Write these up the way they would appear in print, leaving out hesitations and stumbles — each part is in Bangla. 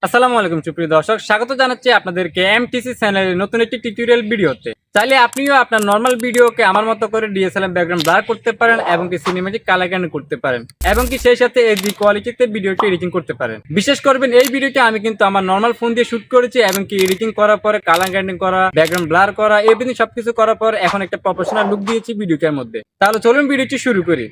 আসসালামু আলাইকুম সুপ্রিয় দর্শক, স্বাগত জানাচ্ছি আপনাদেরকে এমটিসি চ্যানেলের নতুন একটি টিউটোরিয়াল ভিডিওতে। চাইলে আপনিও আপনার নর্মাল ভিডিওকে আমার মতো করে ডিএসএলআর ব্যাকগ্রাউন্ড ব্লার করতে পারেন এবং কি সিনেম্যাটিক কালার গ্রেডিং করতে পারেন এবং কি সেই সাথে এইচডি কোয়ালিটিতে ভিডিওটি এডিটিং করতে পারেন। বিশেষ করবেন এই ভিডিওটি আমি কিন্তু আমার নর্মাল ফোন দিয়ে শুট করেছি এবং কি এডিটিং করার পরে কালার গ্রেডিং করা, ব্যাকগ্রাউন্ড ব্লার করা, এভরিথিং সবকিছু করার পর এখন একটা প্রফেশনাল লুক দিয়েছি ভিডিওটার মধ্যে। তাহলে চলুন ভিডিওটি শুরু করি।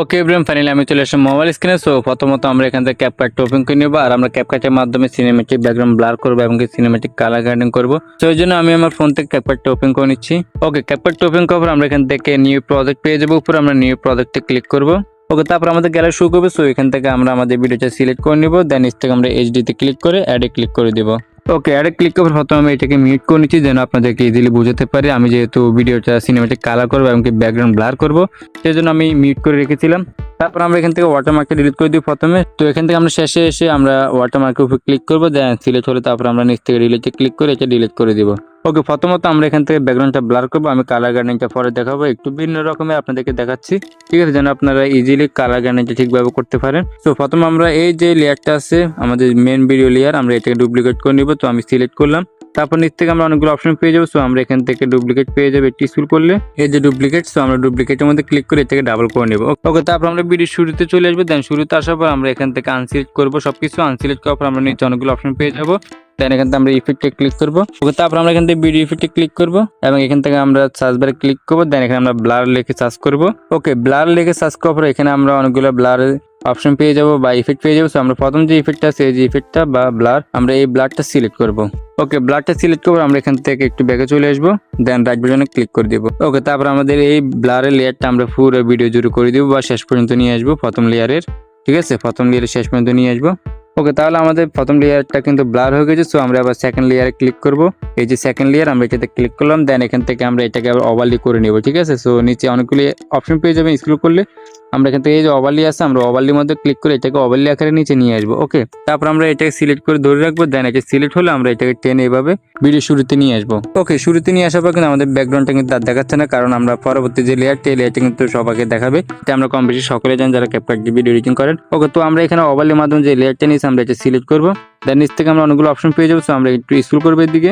ওকে এভরিওয়ান, ফাইনালি আমি চলে আসলাম মোবাইল স্ক্রিনে। সো প্রথমত আমরা এখান থেকে ক্যাপকাট ওপেন করে নেব আর আমরা ক্যাপকাটের মাধ্যমে সিনেম্যাটিক ব্যাকগ্রাউন্ড ব্লার করব এবং সিনেম্যাটিক কালার গ্রেডিং করব। সো এই জন্য আমি আমার ফোন থেকে ক্যাপকাটটা ওপেন করে নিচ্ছি। ওকে, ক্যাপকাট ওপেন করার পর আমরা এখান থেকে নিউ প্রজেক্ট পেয়ে যাবো। উপর আমরা নিউ প্রজেক্টে ক্লিক করব। ওকে, তারপর আমাদের গ্যালারি শুরু করবে। সো এখান থেকে আমরা আমাদের ভিডিওটা সিলেক্ট করে নিব। দেন নিচ থেকে আমরা এইচডিতে ক্লিক করে অ্যাডে ক্লিক করে দিব। ওকে, অ্যাডে ক্লিক করার প্রথমে আমি এটাকে মিউট করে নিচ্ছি যেন আপনাদেরকে ইজিলি বুঝতে পারি। আমি যেহেতু ভিডিওটা সিনেম্যাটিক কালার করবো এবং ব্যাকগ্রাউন্ড ব্লার করব, সেই জন্য আমি মিউট করে রেখেছিলাম। তারপর আমরা এখান থেকে ওয়াটারমার্কটা ডিলিট করে দিই প্রথমে। তো এখান থেকে আমরা শেষে এসে আমরা ওয়াটারমার্কের উপর ক্লিক করবো। দেন সিলেক্ট হলে তারপর আমরা নিচ থেকে ডিলিটে ক্লিক করে এটা ডিলিট করে দিব। ওকে, প্রথমত আমরা এখান থেকে ব্যাকগ্রাউন্ডটা ব্লার করবো। আমি কালার গ্রেডিংটা পরে দেখাবো, একটু ভিন্ন রকমের আপনাদেরকে দেখাচ্ছি, ঠিক আছে, যেন আপনারা ইজিলি কালার গ্রেডিংটা ঠিকভাবে করতে পারেন। তো প্রথমে আমরা এই যে লেয়ারটা আছে আমাদের মেন ভিডিও লেয়ার, আমরা এটাকে ডুপ্লিকেট করে নিব। তো আমি সিলেক্ট করলাম। তারপর নিচ থেকে আমরা অনেকগুলো অপশন পেয়ে যাবো। সো আমরা এখান থেকে ডুপ্লিকেট পেয়ে যাবো, একটি স্ক্রল করলে এই যে ডুপ্লিকেট। সো আমরা ডুপ্লিকেটের মধ্যে ক্লিক করে এটাকে ডাবল করে নেব। ওকে, তারপর আমরা ভিডিও শুরুতে চলে আসবো। দেন শুরুতে আসার পর আমরা এখান থেকে আনসিলেক্ট করবো সবকিছু। আনসিলেক্ট করার পর আমরা নিচে অনেকগুলো অপশন পেয়ে যাবো। দেন এখান থেকে আমরা ইফেক্টে ক্লিক করবো। ওকে, তারপর আমরা এখান থেকে ভিডিও ইফেক্টে ক্লিক করবো এবং এখান থেকে আমরা সার্চ বারে ক্লিক করবো। দেন এখানে আমরা ব্লার লিখে সার্চ করবো। ওকে, ব্লার লিখে সার্চ করার পর এখানে আমরা অনেকগুলো ব্লার অপশন পেয়ে যাবো বা ইফেক্ট পেয়ে যাবো। সো আমরা প্রথম যে ইফেক্টটা আছে এই যে ইফেক্টটা বা ব্লার, আমরা এই ব্লারটা সিলেক্ট করবো। ওকে, ব্লারটা সিলেক্ট করবো। আমরা এখান থেকে একটু ব্যাকে চলে আসবো। দেন রাইট বাটনে ক্লিক করে দিব। ওকে, তারপর আমাদের এই ব্লারের লেয়ারটা আমরা পুরো ভিডিও জুড়ে করে দিব বা শেষ পর্যন্ত নিয়ে আসবো প্রথম লেয়ারের, ঠিক আছে, প্রথম লেয়ারের শেষ পর্যন্ত নিয়ে আসবো। ওকে, তাহলে আমাদের প্রথম লেয়ারটা কিন্তু ব্লার হয়ে গেছে। সো আমরা আবার সেকেন্ড লেয়ারে ক্লিক করব। এই যে সেকেন্ড লেয়ার, আমরা এটাতে ক্লিক করলাম। দেন এখান থেকে আমরা এটাকে আবার ওভারলি করে নেব, ঠিক আছে। সো নিচে অনেকগুলি অপশন পেয়ে যাবেন, স্ক্রল করলে আমরা এখান থেকে এই যে ওভারলি আছে, আমরা ওভারলির মধ্যে ক্লিক করে এটাকে ওভারলি আকারে নিচে নিয়ে আসবো। ওকে, তারপর আমরা এটাকে সিলেক্ট করে ধরে রাখবো। দেন এটা সিলেক্ট হলে আমরা এটাকে টেনে এভাবে ভিডিও শুরুতে নিয়ে আসবো। ওকে, শুরুতে নিয়ে আসার পর কিন্তু আমাদের ব্যাকগ্রাউন্ডটা কিন্তু আর দেখাচ্ছে না, কারণ আমরা পরবর্তী যে লেয়ারটা এই লেয়ারটা কিন্তু সবাইকে দেখাবে। এটা আমরা কম বেশি সকলে জানেন যারা ক্যাপকাট ভিডিও এডিটিং করেন। ওকে, তো আমরা এখানে ওভারলির মাধ্যমে যে লেয়ারটা নিয়েছি আমরা এটা সিলেক্ট করবো। দেন নিচ থেকে আমরা অনেকগুলো অপশন পেয়ে যাবো। সো আমরা একটু স্ক্রল করবো এদিকে।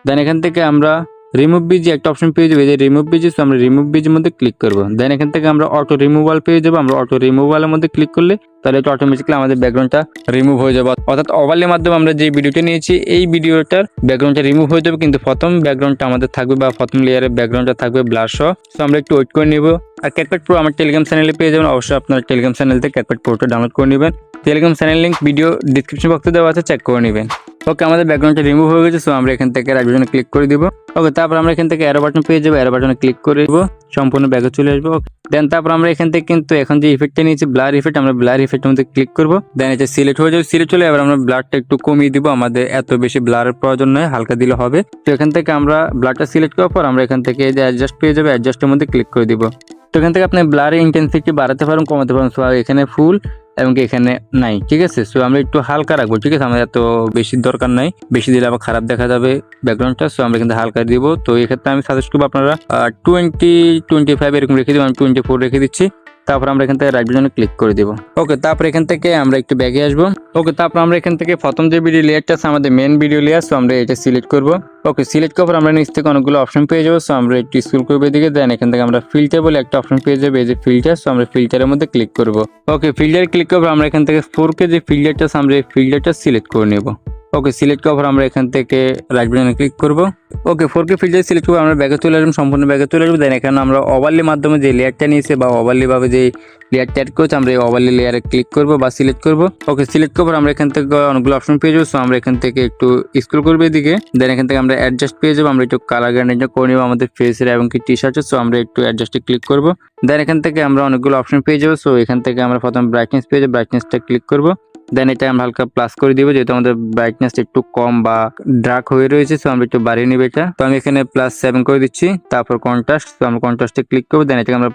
দেন এখান থেকে আমরা রিমুভ বিজি একটা অপশন পেয়ে যাবো, এই যে রিমুভ বিজি। সো আমরা রিমুভ বিজির মধ্যে ক্লিক করবো। দেন এখান থেকে আমরা অটো রিমুভাল পেয়ে যাবো। আমরা অটো রিমুভালের মধ্যে ক্লিক করলে তাহলে এটা অটোমেটিক্যালি আমাদের ব্যাকগ্রাউন্ডটা রিমুভ হয়ে যাবে। অর্থাৎ ওভারলির মাধ্যমে আমরা যে ভিডিওটা নিয়েছি এই ভিডিওটার ব্যাকগ্রাউন্ডটা রিমুভ হয়ে যাবে, কিন্তু প্রথম ব্যাকগ্রাউন্ডটা আমাদের থাকবে বা প্রথম লেয়ারের ব্যাকগ্রাউন্ডটা থাকবে ব্লার সহ। সো আমরা একটু ওয়েট করে নিব। আর ক্যাপকাট প্রো আমার টেলিগ্রাম চ্যানেলে পেয়ে যাবেন। অবশ্যই আপনার টেলিগ্রাম চ্যানেল থেকে ক্যাপকাট প্রোটা ডাউনলোড করে নেবেন। Telegram channel link video description বক্সে দেওয়া আছে, চেক করে নেবেন। ওকে, আমাদের ব্যাকগ্রাউন্ডটা রিমুভ হয়ে গেছে। সো আমরা এখান থেকে রাইট বাটনে ক্লিক করে দিব। ওকে, তারপর আমরা এখান থেকে অ্যারো বাটন পেয়ে যাবো, অ্যারো বাটনে ক্লিক করে দিব, সম্পূর্ণ ব্যাকে চলে আসবো। দেন তারপর আমরা এখান থেকে কিন্তু এখন যে ইফেক্টটা নিয়েছি ব্লার ইফেক্ট, আমরা ব্লার ইফেক্টের মধ্যে ক্লিক করবো। দেন এটা সিলেক্ট হয়ে যাবে। সিলেক্ট হলে এবার আমরা ব্লারটা একটু কমিয়ে দিব, আমাদের এত বেশি ব্লারের প্রয়োজন নয়, হালকা দিলে হবে। তো এখান থেকে আমরা ব্লারটা সিলেক্ট করার পর আমরা এখান থেকে এই যে অ্যাডজাস্ট পেয়ে যাবে, অ্যাডজাস্টের মধ্যে ক্লিক করে দিব। তো এখান থেকে আপনি ব্লারের ইন্টেন্সিটি বাড়াতে পারেন, কমাতে পারেন। সো এখানে ফুল এবং এখানে নাই, ঠিক আছে। সো আমরা একটু হালকা রাখবো, ঠিক আছে, আমাদের এত বেশি দরকার নাই, বেশি দিলে আবার খারাপ দেখা যাবে ব্যাকগ্রাউন্ডটা। সো আমরা কিন্তু হালকা দিব। তো এক্ষেত্রে আমি সাজেস্ট করবো আপনারা 20-25 এরকম রেখে দিব। আমি 24 রেখে দিচ্ছি। তারপর আমরা এখান থেকে রাইট বাটনে ক্লিক করে দিব। ওকে, তারপর এখান থেকে আমরা একটু ব্যাগে আসবো। ওকে, তারপর আমরা এখান থেকে প্রথম যে ভিডিও লেয়ারটা আছে আমাদের মেন ভিডিও লেয়ার, সো আমরা এটা সিলেক্ট করবো। ওকে, সিলেক্ট করার পর আমরা নিচ থেকে অনেকগুলো অপশন পেয়ে যাবো। সো আমরা একটু স্ক্রল করবো এদিকে। দেন এখান থেকে আমরা ফিল্টার বলে একটা অপশন পেয়ে যাবো, এই যে ফিল্টার। সো আমরা ফিল্টারের মধ্যে ক্লিক করবো। ওকে, ফিল্টারে ক্লিক করবো। আমরা এখান থেকে 4K যে ফিল্টারটা আছে আমরা এই ফিল্টারটা সিলেক্ট করে নেবো। ওকে, সিলেক্ট করার পর আমরা এখান থেকে রাইট বাটনে ক্লিক করবো। ওকে, 4K ফিল্টার সিলেক্ট করে আমরা ব্যাকে চলে আসবো, সম্পূর্ণ ব্যাকে চলে আসবো। দেন এখানে আমরা ওভারলির মাধ্যমে যে লেয়ারটা নিয়েছে বা ওভারলি ভাবে যে লেয়ারটা অ্যাড করছে আমরা এই ওভারলি লেয়ারে ক্লিক করবো বা সিলেক্ট করবো। ওকে, সিলেক্ট করার আমরা এখান থেকে অনেকগুলো অপশন পেয়ে যাবো। সো আমরা এখান থেকে একটু স্ক্রল করবো এদিকে। দেন এখান থেকে আমরা অ্যাডজাস্ট পেয়ে যাবো। আমরা একটু কালার গ্রেডিংটা করে নেবো আমাদের ফেসের এবং কি টি শার্টের। সো আমরা একটু অ্যাডজাস্টে ক্লিক করবো। দেন এখান থেকে আমরা অনেকগুলো অপশন পেয়ে যাবো। সো এখান থেকে আমরা প্রথম ব্রাইটনেস পেয়ে যাবো, ব্রাইটনেসটা ক্লিক করবো। দেন এটা আমরা হালকা প্লাস করে দিব, যেহেতু আমাদের ব্রাইটনেস একটু কম বা ডার্ক হয়ে রয়েছে। সো আমরা একটু বাড়িয়ে নিব এটা। তো আমি এখানে +7 করে দিচ্ছি। তারপর কন্ট্রাস্ট, তো আমরা কন্ট্রাস্টে ক্লিক করবো। দেন এটাকে আমরা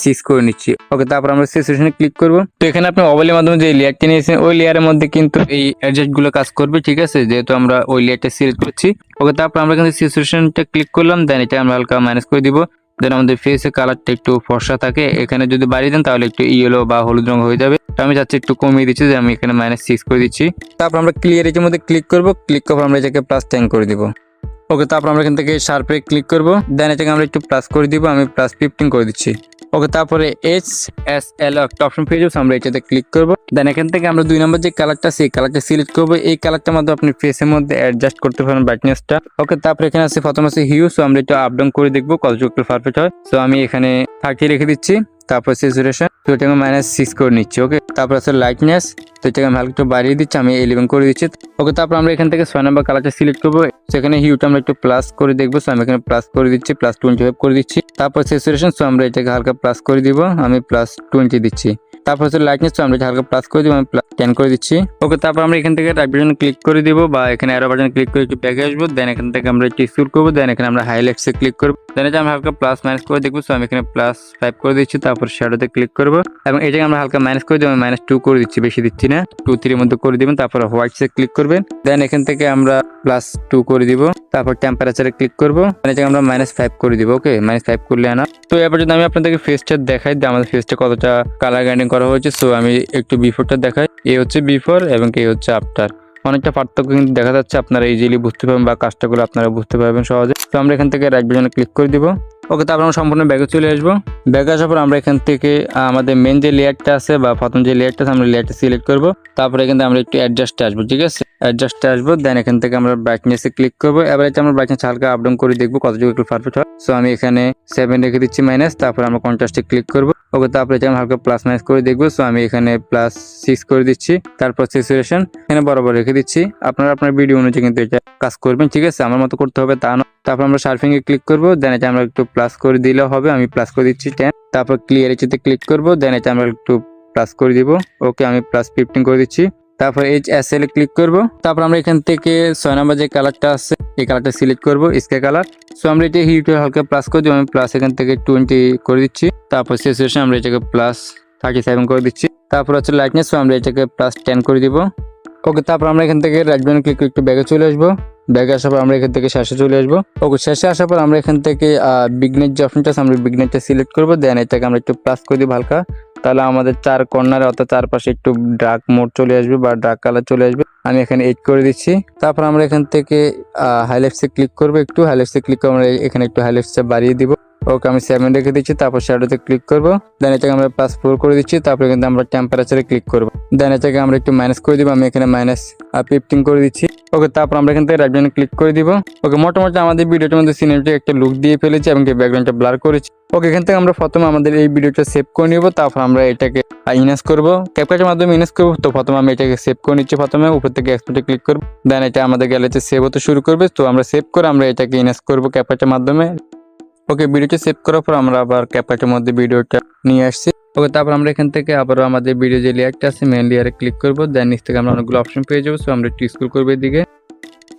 +6 করে নিচ্ছি। ওকে, তারপর আমরা স্যাচুরেশনে ক্লিক করবো। তো এখানে আপনি ওভারলির মাধ্যমে যে লেয়ারটি নিয়েছেন ওই লেয়ারের মধ্যে কিন্তু এই অ্যাডজাস্ট গুলো কাজ করবে, ঠিক আছে, যেহেতু আমরা ওই লেয়ারটা সিলেক্ট করছি। ওকে, তারপর আমরা কিন্তু স্যাচুরেশনটা ক্লিক করলাম। দেন এটা আমরা হালকা মাইনাস করে দিব। দেন আমাদের ফেসে কালারটা একটু ফর্সা থাকে, এখানে যদি বাড়িয়ে দেন তাহলে একটু ইয়েলো বা হলুদ রং হয়ে যাবে। তো আমি যাচ্ছি একটু কমিয়ে দিচ্ছি, যে আমি এখানে -6 করে দিচ্ছি। তারপর আমরা ক্লিয়ার এর মধ্যে ক্লিক করব, ক্লিক করার পর আমরা এটাকে +10 করে দিব। ওকে, তারপর আমরা এখান থেকে শার্পে ক্লিক করব, দেন এটাকে আমরা একটু প্লাস করে দিব, আমি +15 করে দিচ্ছি। ওকে, তারপরে HSL একটা অপশন পেয়ে যাবো, আমরা এটাতে ক্লিক করব। দেন এখান থেকে আমরা 2 নম্বর যে কালারটা আছে এই কালারটা সিলেক্ট করব। এই কালারটার মধ্যে আপনি ফেসের মধ্যে অ্যাডজাস্ট করতে পারেন ব্রাইটনেসটা। ওকে, তারপর এখানে আছে প্রথম আছে হিউ, সো আমরা একটু আপ ডাউন করে দেখবো কতটুকু একটু পারফেক্ট হয়। সো আমি এখানে 30 রেখে দিচ্ছি। তারপর স্যাচুরেশন, তো এটাকে -6 করে নিচ্ছি। ওকে, তারপর আছে লাইটনেস, তো এটাকে আমি হালকা একটু বাড়িয়ে দিচ্ছি, আমি 11 করে দিচ্ছি। ওকে, তারপর আমরা এখান থেকে 6 নম্বর কালারটা সিলেক্ট করবো, সেখানে হিউটা আমরা একটু প্লাস করে দেখবো। সো আমি এখানে প্লাস করে দিচ্ছি, +25 করে দিচ্ছি। তারপর স্যাচুরেশন, সো আমরা এটাকে হালকা প্লাস করে দিব, আমি +20 দিচ্ছি। তারপর হচ্ছে লাইটনেস, তো আমরা এটা হালকা প্লাস করে দিব, আমি +10 করে দিচ্ছি। ওকে, তারপর আমরা এখান থেকে রাইট বাটনে ক্লিক করে দিব, বা এখানে অ্যারো বাটনে ক্লিক করে একটু ব্যাকে আসবো। দেন এখান থেকে আমরা একটু স্ক্রল করবো, দেন এখানে আমরা হাইলাইটসে ক্লিক করবো। দেন এটা আমি হালকা +- করে দেখবো। সো আমি এখানে +5 করে দিচ্ছি। তারপর শ্যাডোতে ক্লিক করবো এবং এটাকে আমরা হালকা মাইনাস করে দিব, আমি -2 করে দিচ্ছি, বেশি দিচ্ছি না, 2-3 এর মধ্যে করে দিবেন। তারপর হোয়াইটসে ক্লিক করবেন, দেন এখান থেকে আমরা +2 করে দিব। তারপর টেম্পারেচারে ক্লিক করবো, এটাকে আমরা -5 করে দিব। ওকে, -5 করলে আনা। তো এবার যদি আমি আপনাদেরকে ফেসটা দেখাই যে আমাদের ফেসটা কতটা কালার গ্রাইন্ডিং করা হয়েছে। সো আমি একটু বিফোরটা দেখাই, এই হচ্ছে বিফোর এবং এই হচ্ছে আফটার। অনেকটা পার্থক্য কিন্তু দেখা যাচ্ছে, আপনারা ইজিলি বুঝতে পারবেন বা কাজটা করে আপনারা বুঝতে পারবেন সহজে। তো আমরা এখান থেকে রাইট বাটনে ক্লিক করে দিব। ওকে, তারপর আমরা সম্পূর্ণ ব্যাগে চলে আসবো। ব্যাগে আসার পর আমরা এখান থেকে আমাদের মেন যে লেয়ারটা আছে বা প্রথম যে লেয়ারটা আছে আমরা লেয়ারটা সিলেক্ট করবো। তারপরে এখান থেকে আমরা একটু অ্যাডজাস্টে আসবো, ঠিক আছে, অ্যাডজাস্টে আসবো। দেন এখান থেকে আমরা ব্রাইটনেসে ক্লিক করবো। এবার এটা আমরা ব্রাইটনেস হালকা আপ ডাউন করে দেখবো কতটুকু একটু পারফেক্ট হয়। সো আমি এখানে 7 রেখে দিচ্ছি মাইনাস। তারপর আমরা কন্ট্রাস্টে ক্লিক করবো। ওকে, তারপরে এটা আমরা হালকা +- করে দেখবো। সো আমি এখানে +6 করে দিচ্ছি। তারপর স্যাচুরেশন এখানে বরাবর রেখে দিচ্ছি। আপনারা আপনার ভিডিও অনুযায়ী কিন্তু এটা কাজ করবেন, ঠিক আছে, আমার মতো করতে হবে তা না। তারপর আমরা শার্পিং এ ক্লিক করবো, দেন এটা আমরা একটু প্লাস করে দিলেও হবে, আমি প্লাস করে দিচ্ছি 10। তারপর ক্লিয়ার এতে ক্লিক করবো, দেন এটা আমরা একটু প্লাস করে দিব। ওকে, আমি +15 করে দিচ্ছি। তারপর HSL এ ক্লিক করব। তারপর আমরা এখান থেকে 6 নম্বর যে কালারটা আছে এই কালারটা সিলেক্ট করব, স্কাই কালার। সো আমরা এটা হিউটা হালকা প্লাস করে দিব, আমি প্লাস এখান থেকে 20 করে দিচ্ছি। তারপর স্যাচুরেশন আমরা এটাকে +37 করে দিচ্ছি। তারপর হচ্ছে লাইটনেস, সো আমরা এটাকে +10 করে দিব। ওকে, তারপর আমরা এখান থেকে রাইট বাটনে ক্লিক করে একটু ব্যাগে চলে আসবো। ব্যাগে আসার পর আমরা এখান থেকে শেষে চলে আসবো। ওকে, শেষে আসার পর আমরা এখান থেকে বিগনেট যে অপশনটা আছে আমরা বিগনেটটা সিলেক্ট করবো। দেন এটাকে আমরা একটু প্লাস করে দিব হালকা, তাহলে আমাদের 4 কর্নারে অর্থাৎ চারপাশে একটু ডার্ক মোড চলে আসবে বা ডার্ক কালার চলে আসবে। আমি এখানে 8 করে দিচ্ছি। তারপর আমরা এখান থেকে হাইলাইটসে ক্লিক করবো, একটু হাইলাইটসে ক্লিক করে আমরা এখানে একটু হাইলাইটসটা বাড়িয়ে দিব। ওকে, আমি 7 রেখে দিচ্ছি। তারপর শ্যাডোতে ক্লিক করবো, দেন এটাকে আমরা +4 করে দিচ্ছি। তারপরে কিন্তু আমরা টেম্পারেচারে ক্লিক করবো, দেন এটাকে আমরা একটু মাইনাস করে দিব, আমি এখানে -15 করে দিচ্ছি। ওকে, তারপর আমরা এখান থেকে রাইট বাটনে ক্লিক করে দিব। ওকে, মোটামুটি আমাদের ভিডিওটার মধ্যে সিনেমেটিক একটা লুক দিয়ে ফেলেছি এবং ব্যাকগ্রাউন্ডটা ব্লার করেছি। ওকে, এখান থেকে আমরা প্রথমে আমাদের এই ভিডিওটা সেভ করে নিব। তারপর আমরা এটাকে ইনহ্যান্স করবো, ক্যাপকাটের মাধ্যমে ইনহ্যান্স করবো। তো প্রথমে আমি এটাকে সেভ করে নিচ্ছি, প্রথমে উপর থেকে এক্সপোর্টে ক্লিক করবো, দেন এটা আমাদের গ্যালারিতে সেভ হতে শুরু করবে। তো আমরা সেভ করে আমরা এটাকে ইনহ্যান্স করবো ক্যাপকাটের মাধ্যমে। ওকে, ভিডিওটা সেভ করার পর আমরা আবার ক্যাপকাটের মধ্যে ভিডিওটা নিয়ে আসছি। ওকে, তারপর আমরা এখান থেকে আবারও আমাদের ভিডিও যে লেয়ারটা আছে মেন লেয়ারে ক্লিক করবো। দেন নিচ থেকে আমরা অনেকগুলো অপশন পেয়ে যাবো। সো আমরা একটু স্ক্রল করবো এদিকে।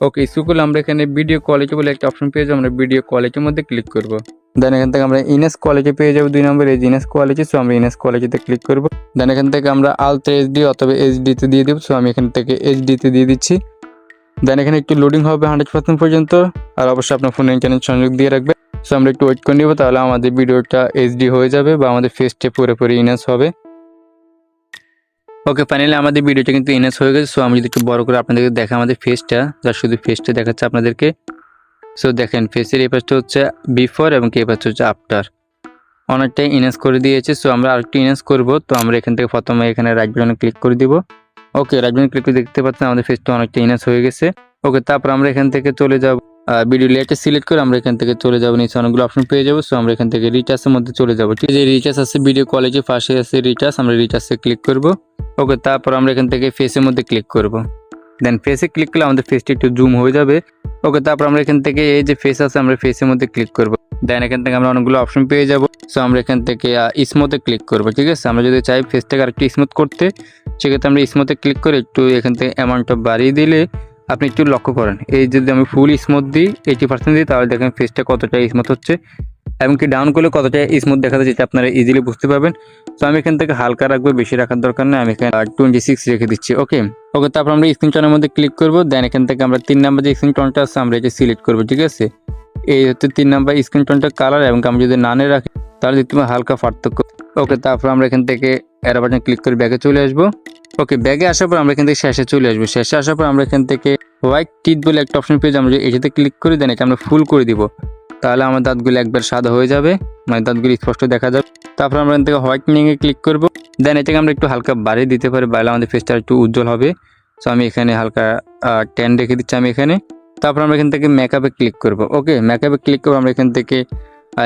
ওকে, স্ক্রল করলে আমরা এখানে ভিডিও কোয়ালিটি বলে একটা অপশন পেয়ে যাবো, আমরা ভিডিও কোয়ালিটির মধ্যে ক্লিক করবো। দেন এখান থেকে আমরা ইনহ্যান্স কোয়ালিটি পেয়ে যাবো 2 নম্বর, এই ইনহ্যান্স কোয়ালিটি। সো আমরা ইনহ্যান্স কোয়ালিটিতে ক্লিক করবো। দেন এখান থেকে আমরা আলট্রা HD অথবা HD তে দিয়ে দেবো। সো আমি এখান থেকে HD তে দিয়ে দিচ্ছি। দেন এখানে একটু লোডিং হবে 100% পর্যন্ত, আর অবশ্যই আপনার ফোনে ইন্টারনেট সংযোগ দিয়ে রাখবে। সো আমরা একটু ওয়েট করে নিব, তাহলে আমাদের ভিডিওটা HD হয়ে যাবে বা আমাদের ফেসটা পুরোপুরি ইনহ্যান্স হবে। ওকে, ফাইনালি আমাদের ভিডিওটা কিন্তু ইনহ্যান্স হয়ে গেছে। সো আমি যদি একটু বড় করে আপনাদেরকে দেখা আমাদের ফেসটা, যা শুধু ফেসটা দেখাচ্ছে আপনাদেরকে। সো দেখেন ফেসের এই পাশটা হচ্ছে বিফোর এবং এই পাশটা হচ্ছে আফটার, অনেকটাই ইনহ্যান্স করে দিয়েছে। সো আমরা আরেকটু ইনহ্যান্স করবো। তো আমরা এখান থেকে প্রথমে এখানে রাইট বাটনে ক্লিক করে দিব। ওকে, রাইট বাটনে ক্লিক করে দেখতে পাচ্ছেন আমাদের ফেসটা অনেকটা ইনহ্যান্স হয়ে গেছে। ওকে, তারপর আমরা এখান থেকে চলে যাব ভিডিও লেয়ারটা সিলেক্ট করে আমরা এখান থেকে চলে যাবো, নিচে অনেকগুলো অপশন পেয়ে যাবো। সো আমরা এখান থেকে রিটাচের মধ্যে চলে যাবো। ঠিক আছে, রিটাচ আছে ভিডিও কোয়ালিটি, পাশে আছে রিটাচ, আমরা রিটাচে ক্লিক করব। ওকে, তারপর আমরা এখান থেকে ফেসের মধ্যে ক্লিক করব। দেন ফেসে ক্লিক করলে আমাদের ফেসটা একটু জুম হয়ে যাবে। ওকে, তারপর আমরা এখান থেকে এই যে ফেস আছে আমরা ফেসের মধ্যে ক্লিক করব। দেন এখান থেকে আমরা অনেকগুলো অপশন পেয়ে যাব। সো আমরা এখান থেকে স্মুথে ক্লিক করব। ঠিক আছে, আমরা যদি চাই ফেসটাকে আরেকটু স্মুথ করতে, সেক্ষেত্রে আমরা স্মুথে ক্লিক করে একটু এখান থেকে অ্যামাউন্টটা বাড়িয়ে দিলে আপনি একটু লক্ষ্য করেন, এই যদি আমি ফুল স্মুথ দিই 80% দিই, তাহলে দেখেন ফেসটা কতটা স্মুথ হচ্ছে এবং কি ডাউন করলে কতটা স্মুথ দেখা যাচ্ছে, যেটা আপনারা ইজিলি বুঝতে পারবেন। তো আমি এখান থেকে হালকা রাখবো, বেশি রাখার দরকার নেই, আমি এখানে 26 রেখে দিচ্ছি। ওকে, তারপর আমরা স্ক্রিন টনের মধ্যে ক্লিক করবো। দেন এখান থেকে আমরা 3 নাম্বার যে স্ক্রিন টনটা আছে আমরা এটা সিলেক্ট করবো। ঠিক আছে, এই হচ্ছে 3 নাম্বার স্ক্রিন টোনটা কালার, এবং আমি যদি নানে রাখি তাহলে দেখতে পাবেন হালকা পার্থক্য। ওকে, তারপর আমরা এখান থেকে অ্যারো বাটন ক্লিক করে ব্যাগে চলে আসবো। ওকে, ব্যাগে আসার পর আমরা এখান থেকে শেষে চলে আসবো। শেষে আসার পর আমরা এখান থেকে হোয়াইট টিথ বলে একটা অপশন পেয়ে যাবো। আমরা এটাতে ক্লিক করে দেন এটা আমরা ফুল করে দিব, তাহলে আমার দাঁতগুলো একবার সাদা হয়ে যাবে, মানে দাঁতগুলো স্পষ্ট দেখা যাবে। তারপর আমরা এখান থেকে হোয়াইটনিংয়ে ক্লিক করবো। দেন এটাকে আমরা একটু হালকা বাড়িয়ে দিতে পারি, বাইরে আমাদের ফেসটা একটু উজ্জ্বল হবে। সো আমি এখানে হালকা 10 রেখে দিচ্ছি আমি এখানে। তারপর আমরা এখান থেকে মেকআপে ক্লিক করবো। ওকে, মেকআপে ক্লিক করবো, আমরা এখান থেকে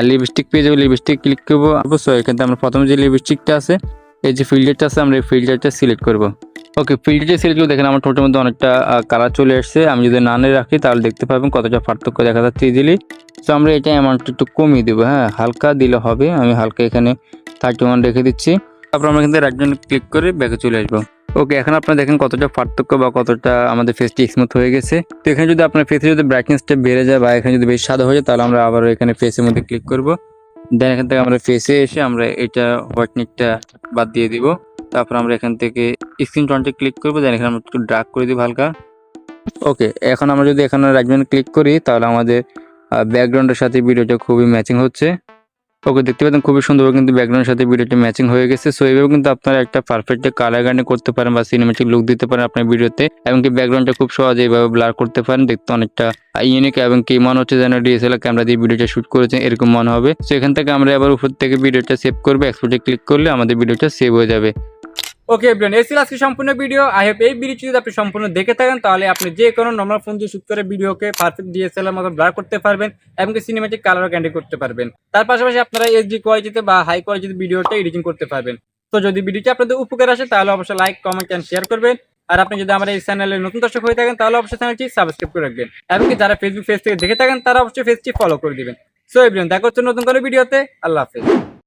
লিপস্টিক পেয়ে যাবো, লিপস্টিক ক্লিক করবো। অবশ্যই এখান থেকে আমরা প্রথমে যে লিপস্টিকটা আছে, এই যে ফিল্টারটা আছে, আমরা এই ফিল্টারটা সিলেক্ট করবো। ওকে, ফিল্টারটা সিলেক্ট করে দেখেন আমার ঠোঁটের মধ্যে অনেকটা কালার চলে আসছে। আমি যদি নানে রাখি তাহলে দেখতে পাবেন কতটা পার্থক্য দেখা যাচ্ছে ইজিলি। সো আমরা এটা অ্যামাউন্টটা একটু কমিয়ে দেবো, হ্যাঁ হালকা দিলে হবে। আমি হালকা এখানে 31 রেখে দিচ্ছি। তারপর আমরা এখান থেকে রাইট বাটন ক্লিক করে ব্যাকে চলে আসবো। ওকে, এখন আপনারা দেখেন কতটা পার্থক্য বা কতটা আমাদের ফেসটি স্মুথ হয়ে গেছে। তো এখানে যদি আপনার ফেসে যদি ব্রাইটনেসটা বেড়ে যায় বা এখানে যদি বেশি সাদা হয়ে যায়, তাহলে আমরা আবার এখানে ফেসের মধ্যে ক্লিক করব। দেন এখান থেকে আমরা ফেসে এসে আমরা এটা হোয়াইটনিংটা বাদ দিয়ে দিব। তারপর আমরা এখান থেকে স্ক্রিন টোনটা ক্লিক করবো, দেন এখানে আমরা একটু ডার্ক করে দিব হালকা। ওকে, এখন আমরা যদি এখানে রাইট বাটন ক্লিক করি তাহলে আমাদের ব্যাকগ্রাউন্ডের সাথে ভিডিওটা খুবই ম্যাচিং হচ্ছে। ওকে, দেখতে পাচ্ছেন খুবই সুন্দরভাবে কিন্তু ব্যাকগ্রাউন্ডের সাথে ভিডিওটি ম্যাচিং হয়ে গেছে। সো এইভাবে কিন্তু আপনারা একটা পারফেক্ট কালার গ্রেডিং করতে পারেন বা সিনেমেটিক লুক দিতে পারেন আপনার ভিডিওতে, এবং কি ব্যাকগ্রাউন্ডটা খুব সহজে এইভাবে ব্লার করতে পারেন, দেখতে অনেকটা ইউনিক এবং কি মনে হচ্ছে যেন ডিএসএলআর ক্যামেরা দিয়ে ভিডিওটা শুট করেছেন এরকম মনে হবে। সো এখান থেকে আমরা আবার উপর থেকে ভিডিওটা সেভ করবো, এক্সপোর্টে ক্লিক করলে আমাদের ভিডিওটা সেভ হয়ে যাবে। ওকে এভরিওয়ান, এই ছিল আজকে সম্পূর্ণ ভিডিও। আই হোপ এই ভিডিওটি যদি আপনি সম্পূর্ণ দেখে থাকেন তাহলে আপনি যে কোনো নর্মাল ফোন দিয়ে শুট করে ভিডিওকে পারফেক্ট ডিএসএলআর মতো ব্লার করতে পারবেন এবং সিনেমেটিক কালারও ক্যান্ডি করতে পারবেন। তার পাশাপাশি আপনারা এইচডি কোয়ালিটিতে বা হাই কোয়ালিটিতে ভিডিওটা এডিটিং করতে পারবেন। তো যদি ভিডিওটি আপনাদের উপকার আসে তাহলে অবশ্যই লাইক, কমেন্ট এন্ড শেয়ার করবেন। আর আপনি যদি আমার এই চ্যানেলের নতুন দর্শক হয়ে থাকেন তাহলে অবশ্যই চ্যানেলটি সাবস্ক্রাইব করে রাখবেন, এবং যারা ফেসবুক পেজ থেকে দেখে থাকেন তারা অবশ্যই পেজটি ফলো করে দিবেন। সো এভরিওয়ান, দেখা হচ্ছে নতুন কোনো ভিডিওতে। আল্লাহ হাফেজ।